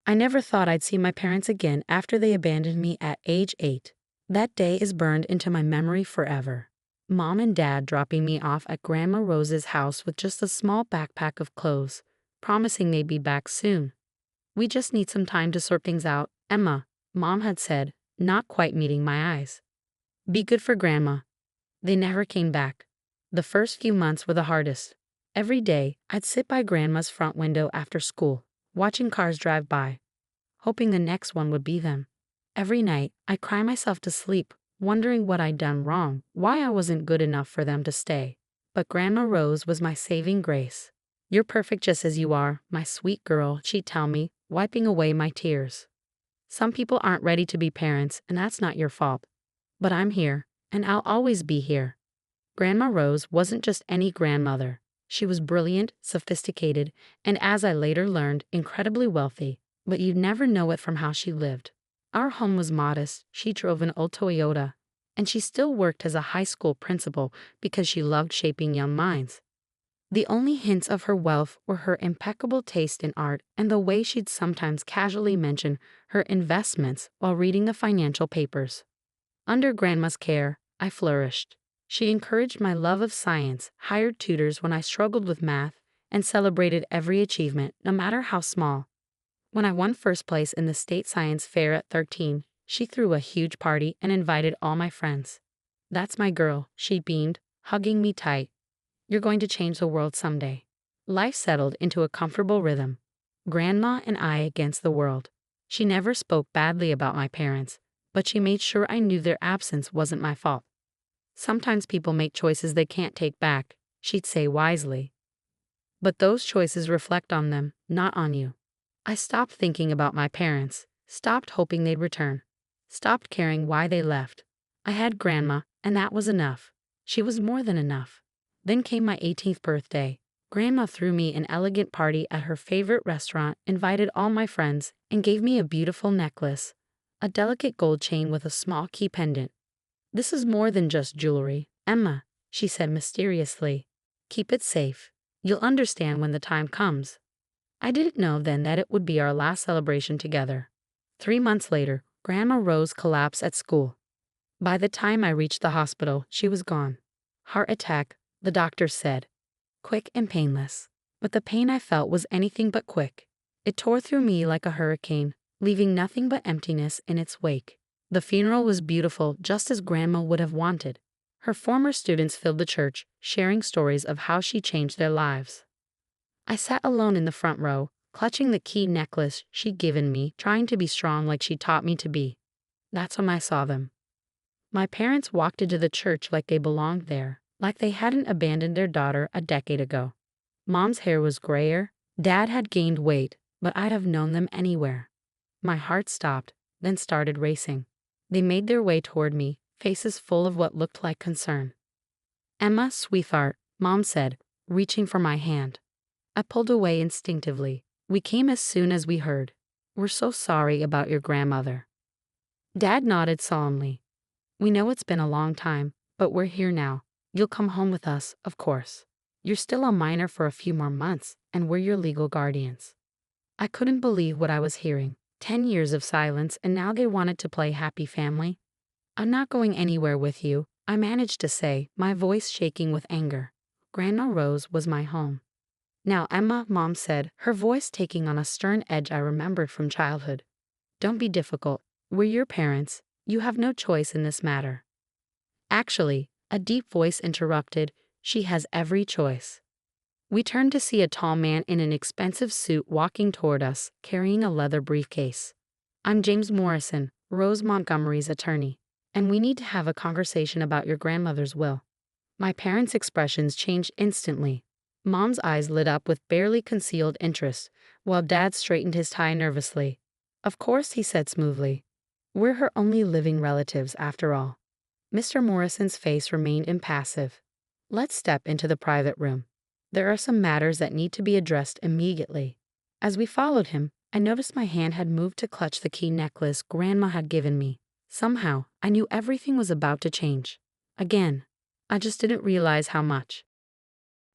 I never thought I'd see my parents again after they abandoned me at age 8. That day is burned into my memory forever. Mom and Dad dropping me off at Grandma Rose's house with just a small backpack of clothes, promising they'd be back soon. "We just need some time to sort things out, Emma," Mom had said, not quite meeting my eyes. "Be good for Grandma." They never came back. The first few months were the hardest. Every day, I'd sit by Grandma's front window after school, watching cars drive by, hoping the next one would be them. Every night, I'd cry myself to sleep, wondering what I'd done wrong, why I wasn't good enough for them to stay. But Grandma Rose was my saving grace. "You're perfect just as you are, my sweet girl," she'd tell me, wiping away my tears. "Some people aren't ready to be parents, and that's not your fault. But I'm here, and I'll always be here." Grandma Rose wasn't just any grandmother. She was brilliant, sophisticated, and as I later learned, incredibly wealthy, but you'd never know it from how she lived. Our home was modest. She drove an old Toyota, and she still worked as a high school principal because she loved shaping young minds. The only hints of her wealth were her impeccable taste in art and the way she'd sometimes casually mention her investments while reading the financial papers. Under Grandma's care, I flourished. She encouraged my love of science, hired tutors when I struggled with math, and celebrated every achievement, no matter how small. When I won first place in the state science fair at 13, she threw a huge party and invited all my friends. "That's my girl," she beamed, hugging me tight. "You're going to change the world someday." Life settled into a comfortable rhythm. Grandma and I against the world. She never spoke badly about my parents, but she made sure I knew their absence wasn't my fault. "Sometimes people make choices they can't take back," she'd say wisely. "But those choices reflect on them, not on you." I stopped thinking about my parents, stopped hoping they'd return, stopped caring why they left. I had Grandma, and that was enough. She was more than enough. Then came my 18th birthday. Grandma threw me an elegant party at her favorite restaurant, invited all my friends, and gave me a beautiful necklace, a delicate gold chain with a small key pendant. "This is more than just jewelry, Emma," she said mysteriously. "Keep it safe. You'll understand when the time comes." I didn't know then that it would be our last celebration together. 3 months later, Grandma Rose collapsed at school. By the time I reached the hospital, she was gone. Heart attack, the doctor said. Quick and painless. But the pain I felt was anything but quick. It tore through me like a hurricane, leaving nothing but emptiness in its wake. The funeral was beautiful, just as Grandma would have wanted. Her former students filled the church, sharing stories of how she changed their lives. I sat alone in the front row, clutching the key necklace she'd given me, trying to be strong like she taught me to be. That's when I saw them. My parents walked into the church like they belonged there, like they hadn't abandoned their daughter a decade ago. Mom's hair was grayer, Dad had gained weight, but I'd have known them anywhere. My heart stopped, then started racing. They made their way toward me, faces full of what looked like concern. "Emma, sweetheart," Mom said, reaching for my hand. I pulled away instinctively. "We came as soon as we heard. We're so sorry about your grandmother." Dad nodded solemnly. "We know it's been a long time, but we're here now. You'll come home with us, of course. You're still a minor for a few more months, and we're your legal guardians." I couldn't believe what I was hearing. 10 years of silence, and now they wanted to play happy family. "I'm not going anywhere with you," I managed to say, my voice shaking with anger. Grandma Rose was my home. "Now, Emma," Mom said, her voice taking on a stern edge I remembered from childhood. "Don't be difficult. We're your parents. You have no choice in this matter." Actually, a deep voice interrupted, "She has every choice." We turned to see a tall man in an expensive suit walking toward us, carrying a leather briefcase. "I'm James Morrison, Rose Montgomery's attorney, and we need to have a conversation about your grandmother's will." My parents' expressions changed instantly. Mom's eyes lit up with barely concealed interest, while Dad straightened his tie nervously. "Of course," he said smoothly. "We're her only living relatives, after all." Mr. Morrison's face remained impassive. "Let's step into the private room. There are some matters that need to be addressed immediately." As we followed him, I noticed my hand had moved to clutch the key necklace Grandma had given me. Somehow, I knew everything was about to change. Again. I just didn't realize how much.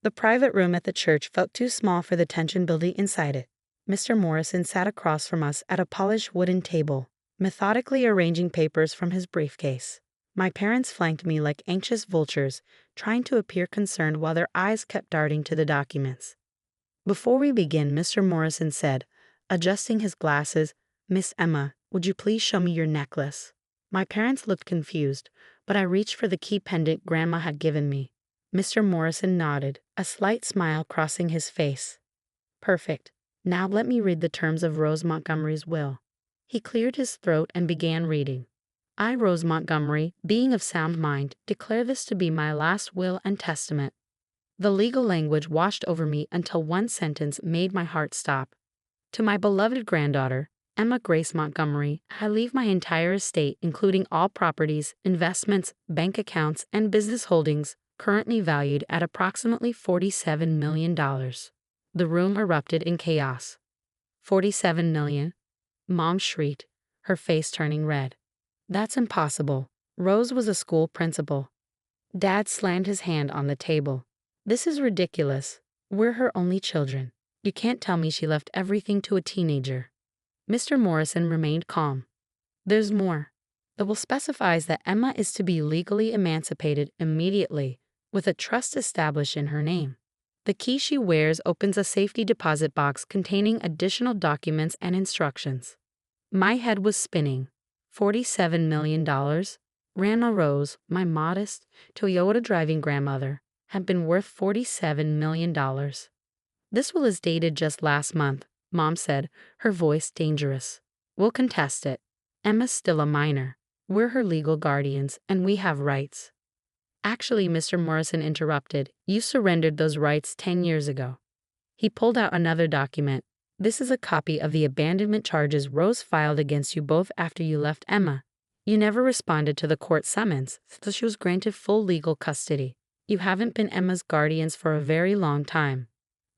The private room at the church felt too small for the tension building inside it. Mr. Morrison sat across from us at a polished wooden table, methodically arranging papers from his briefcase. My parents flanked me like anxious vultures, trying to appear concerned while their eyes kept darting to the documents. Before we begin, Mr. Morrison said, adjusting his glasses, "Miss Emma, would you please show me your necklace?" My parents looked confused, but I reached for the key pendant Grandma had given me. Mr. Morrison nodded, a slight smile crossing his face. "Perfect. Now let me read the terms of Rose Montgomery's will." He cleared his throat and began reading. "I, Rose Montgomery, being of sound mind, declare this to be my last will and testament." The legal language washed over me until one sentence made my heart stop. "To my beloved granddaughter, Emma Grace Montgomery, I leave my entire estate, including all properties, investments, bank accounts, and business holdings, currently valued at approximately $47 million. The room erupted in chaos. "$47 million? Mom shrieked, her face turning red. "That's impossible. Rose was a school principal." Dad slammed his hand on the table. "This is ridiculous. We're her only children. You can't tell me she left everything to a teenager." Mr. Morrison remained calm. "There's more. The will specifies that Emma is to be legally emancipated immediately, with a trust established in her name. The key she wears opens a safety deposit box containing additional documents and instructions." My head was spinning. $47 million? Grandma Rose, my modest, Toyota driving grandmother, had been worth $47 million. "This will is dated just last month," Mom said, her voice dangerous. "We'll contest it. Emma's still a minor. We're her legal guardians, and we have rights." "Actually," Mr. Morrison interrupted, "you surrendered those rights 10 years ago." He pulled out another document. "This is a copy of the abandonment charges Rose filed against you both after you left Emma. You never responded to the court summons, so she was granted full legal custody. You haven't been Emma's guardians for a very long time."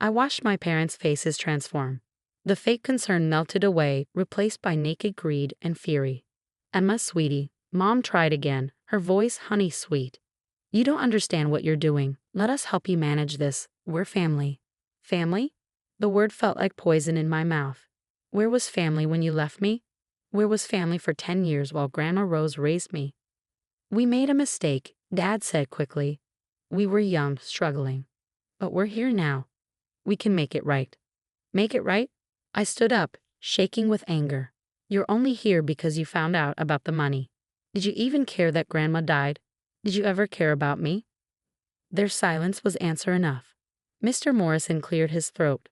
I watched my parents' faces transform. The fake concern melted away, replaced by naked greed and fury. "Emma, sweetie," Mom tried again, her voice honey sweet. "You don't understand what you're doing. Let us help you manage this. We're family." "Family?" The word felt like poison in my mouth. Where was family when you left me? Where was family for 10 years while Grandma Rose raised me? "We made a mistake," Dad said quickly. "We were young, struggling. But we're here now. We can make it right." "Make it right?" I stood up, shaking with anger. "You're only here because you found out about the money. Did you even care that Grandma died? Did you ever care about me?" Their silence was answer enough. Mr. Morrison cleared his throat.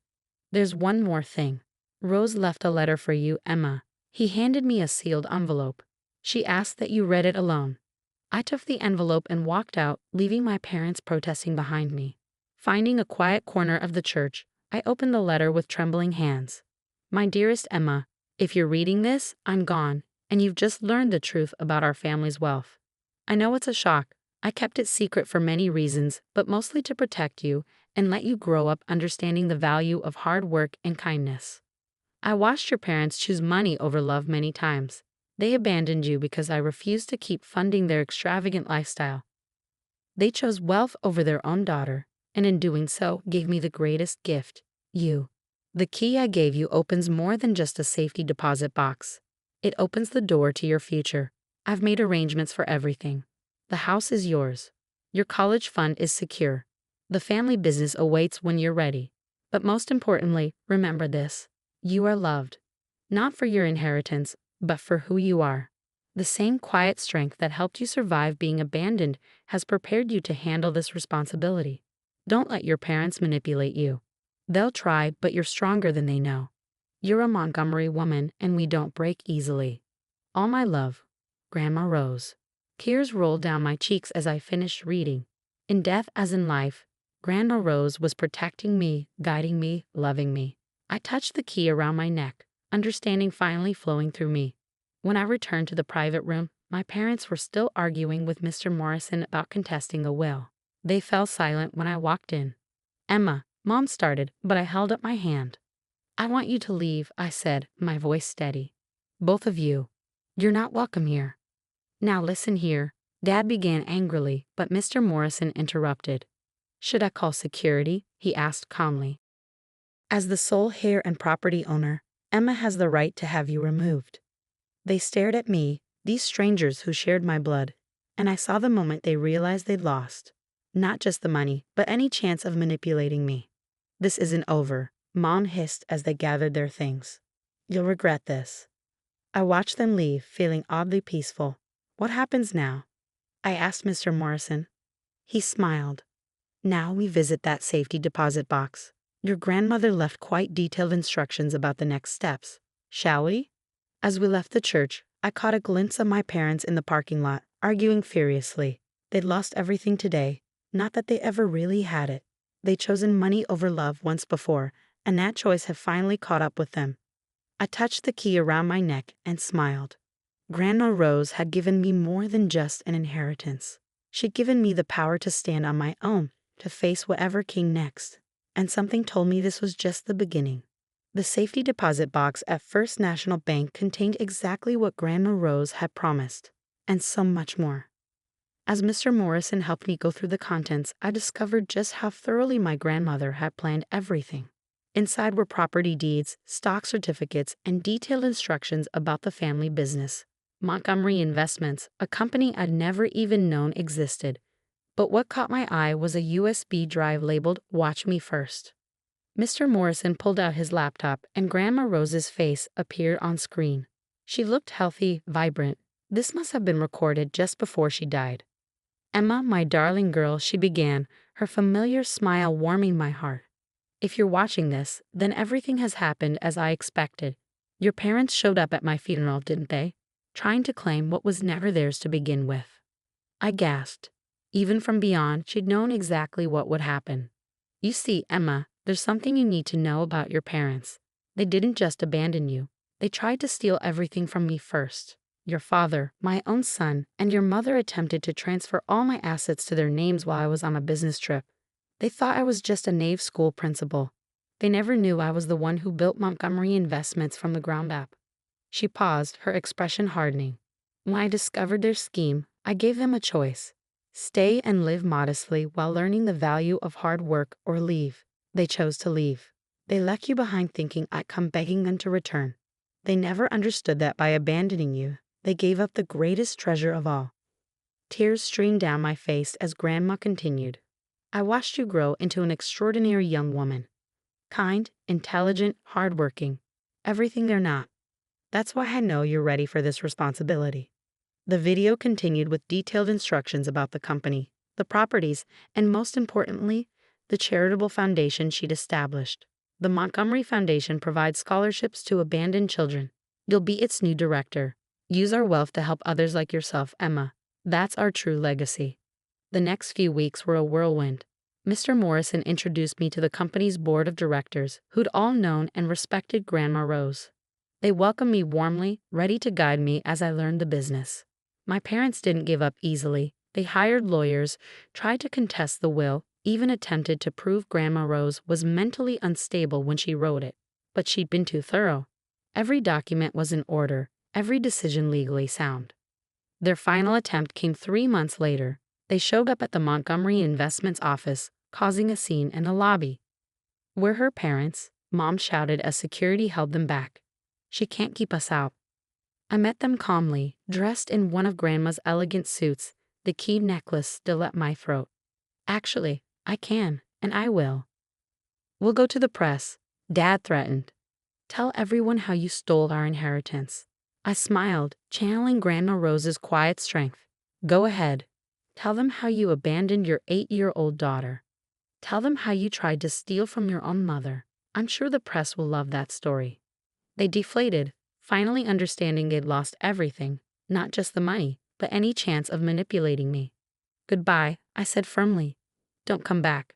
"There's one more thing. Rose left a letter for you, Emma." He handed me a sealed envelope. "She asked that you read it alone." I took the envelope and walked out, leaving my parents protesting behind me. Finding a quiet corner of the church, I opened the letter with trembling hands. "My dearest Emma, if you're reading this, I'm gone, and you've just learned the truth about our family's wealth. I know it's a shock. I kept it secret for many reasons, but mostly to protect you and let you grow up understanding the value of hard work and kindness. I watched your parents choose money over love many times. They abandoned you because I refused to keep funding their extravagant lifestyle. They chose wealth over their own daughter, and in doing so gave me the greatest gift, you. The key I gave you opens more than just a safety deposit box. It opens the door to your future. I've made arrangements for everything. The house is yours. Your college fund is secure. The family business awaits when you're ready. But most importantly, remember this. You are loved. Not for your inheritance, but for who you are. The same quiet strength that helped you survive being abandoned has prepared you to handle this responsibility. Don't let your parents manipulate you. They'll try, but you're stronger than they know. You're a Montgomery woman, and we don't break easily. All my love, Grandma Rose." Tears rolled down my cheeks as I finished reading. In death as in life, Grandma Rose was protecting me, guiding me, loving me. I touched the key around my neck, understanding finally flowing through me. When I returned to the private room, my parents were still arguing with Mr. Morrison about contesting the will. They fell silent when I walked in. "Emma," Mom started, but I held up my hand. "I want you to leave," I said, my voice steady. "Both of you. You're not welcome here." "Now listen here," Dad began angrily, but Mr. Morrison interrupted. "Should I call security?" he asked calmly. As the sole heir and property owner, Emma has the right to have you removed. They stared at me, these strangers who shared my blood, and I saw the moment they realized they'd lost. Not just the money, but any chance of manipulating me. This isn't over, Mom hissed as they gathered their things. You'll regret this. I watched them leave, feeling oddly peaceful. What happens now? I asked Mr. Morrison. He smiled. Now we visit that safety deposit box. Your grandmother left quite detailed instructions about the next steps. Shall we? As we left the church, I caught a glimpse of my parents in the parking lot, arguing furiously. They'd lost everything today, not that they ever really had it. They'd chosen money over love once before, and that choice had finally caught up with them. I touched the key around my neck and smiled. Grandma Rose had given me more than just an inheritance. She'd given me the power to stand on my own, to face whatever came next. And something told me this was just the beginning. The safety deposit box at First National Bank contained exactly what Grandma Rose had promised, and so much more. As Mr. Morrison helped me go through the contents, I discovered just how thoroughly my grandmother had planned everything. Inside were property deeds, stock certificates, and detailed instructions about the family business, Montgomery Investments, a company I'd never even known existed. But what caught my eye was a USB drive labeled "Watch Me First." Mr. Morrison pulled out his laptop, and Grandma Rose's face appeared on screen. She looked healthy, vibrant. This must have been recorded just before she died. Emma, my darling girl, she began, her familiar smile warming my heart. If you're watching this, then everything has happened as I expected. Your parents showed up at my funeral, didn't they? Trying to claim what was never theirs to begin with. I gasped. Even from beyond, she'd known exactly what would happen. You see, Emma, there's something you need to know about your parents. They didn't just abandon you. They tried to steal everything from me first. Your father, my own son, and your mother attempted to transfer all my assets to their names while I was on a business trip. They thought I was just a naive school principal. They never knew I was the one who built Montgomery Investments from the ground up. She paused, her expression hardening. When I discovered their scheme, I gave them a choice. Stay and live modestly while learning the value of hard work, or leave. They chose to leave. They left you behind thinking I'd come begging them to return. They never understood that by abandoning you, they gave up the greatest treasure of all. Tears streamed down my face as Grandma continued. I watched you grow into an extraordinary young woman. Kind, intelligent, hardworking. Everything they're not. That's why I know you're ready for this responsibility. The video continued with detailed instructions about the company, the properties, and most importantly, the charitable foundation she'd established. The Montgomery Foundation provides scholarships to abandoned children. You'll be its new director. Use our wealth to help others like yourself, Emma. That's our true legacy. The next few weeks were a whirlwind. Mr. Morrison introduced me to the company's board of directors, who'd all known and respected Grandma Rose. They welcomed me warmly, ready to guide me as I learned the business. My parents didn't give up easily. They hired lawyers, tried to contest the will, even attempted to prove Grandma Rose was mentally unstable when she wrote it. But she'd been too thorough. Every document was in order, every decision legally sound. Their final attempt came 3 months later. They showed up at the Montgomery Investments office, causing a scene in the lobby. "We're her parents," Mom shouted as security held them back. "She can't keep us out." I met them calmly, dressed in one of Grandma's elegant suits, the key necklace still at my throat. "Actually, I can, and I will." "We'll go to the press," Dad threatened. "Tell everyone how you stole our inheritance." I smiled, channeling Grandma Rose's quiet strength. "Go ahead. Tell them how you abandoned your 8-year-old daughter. Tell them how you tried to steal from your own mother. I'm sure the press will love that story." They deflated, finally understanding they'd lost everything, not just the money, but any chance of manipulating me. "Goodbye," I said firmly. "Don't come back."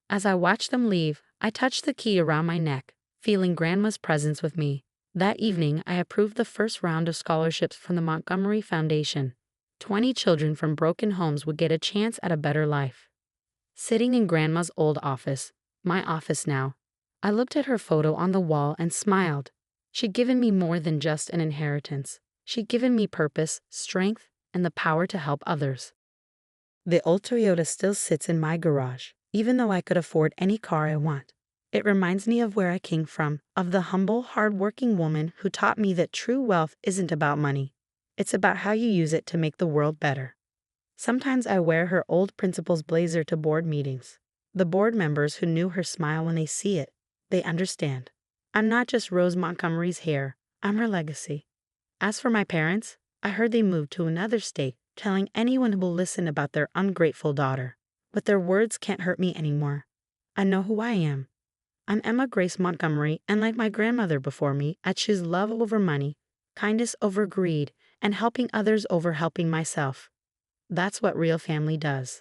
As I watched them leave, I touched the key around my neck, feeling Grandma's presence with me. That evening, I approved the first round of scholarships from the Montgomery Foundation. 20 children from broken homes would get a chance at a better life. Sitting in Grandma's old office, my office now, I looked at her photo on the wall and smiled. She'd given me more than just an inheritance. She'd given me purpose, strength, and the power to help others. The old Toyota still sits in my garage, even though I could afford any car I want. It reminds me of where I came from, of the humble, hard-working woman who taught me that true wealth isn't about money. It's about how you use it to make the world better. Sometimes I wear her old principal's blazer to board meetings. The board members who knew her smile when they see it. They understand. I'm not just Rose Montgomery's hair, I'm her legacy. As for my parents, I heard they moved to another state, telling anyone who will listen about their ungrateful daughter. But their words can't hurt me anymore. I know who I am. I'm Emma Grace Montgomery, and like my grandmother before me, I choose love over money, kindness over greed, and helping others over helping myself. That's what real family does.